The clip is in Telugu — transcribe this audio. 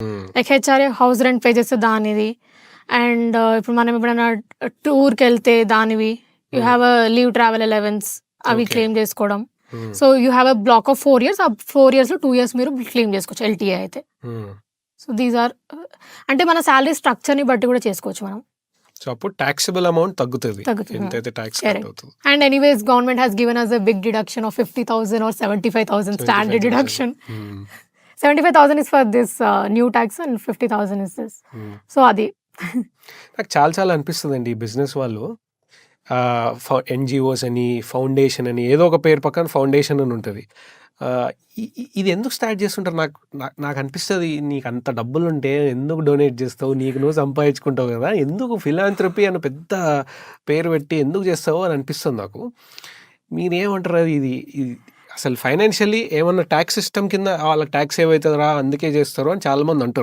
హ్మ్. Like HRA house rent pay చేస్తే దానిది. అండ్ ఇప్పుడు మనం ఎప్పుడైనా టూర్‌కెళ్తే దానివి. యూ హ్మ్. Have a leave travel allowance అవి ఓకే. క్లెయిమ్ చేసుకోవడం. హ్మ్. So, you have a black of 4 years. ఆ 4 ఇయర్స్‌లో 2 ఇయర్స్ మీరు క్లెయిమ్ చేసుకోవచ్చు ఎల్‌టీఏ అయితే. హ్మ్. సో, దీస్ ఆర్ అంటే మన సాలరీ స్ట్రక్చర్‌ని బట్టి కూడా చేసుకోవచ్చు మనం. సో, అప్పుడు టాక్సబుల్ అమౌంట్ తగ్గుతది. తగ్గుతుంది. ఎంతైతే టాక్స్ కట్ కరెక్ట్. అవుతదో. And anyways government has given us a big deduction of 50,000 or 75,000 standard 75,000. Deduction. Hmm. 75,000 is for this new tax and 50,000 is this. Hmm. So, అది. నాకు చాలా చాలా అనిపిస్తదండి ఈ బిజినెస్ వాళ్ళు ఎన్‌జీఓస్ అని, ఫౌండేషన్ అని ఏదో ఒక పేరు పక్కన ఫౌండేషన్ అని ఉంటది. ఆహ్, ఇది ఎందుకు స్టార్ట్ చేస్తుంటారు? నాకనిపిస్తది నీకంత డబ్బులుంటే ఎందుకు డొనేట్ చేస్తావు? నీకు నువ్వు సంపాదించుకుంటావు గదా! ఎందుకు ఫిలాంథ్రపీ అని పెద్ద పేరు పెట్టి ఎందుకు చేస్తావు అని అనిపిస్తుంది నాకు. మీరేమంటారు? ఇది అసలు ఫైనాన్షియల్లీ ఏమన్నా టాక్స్ సిస్టమ్ కింద వాళ్ళకి టాక్స్ సేవ్ అయితదిరా అందుకే చేస్తారు అని చాలామంది అంటారు.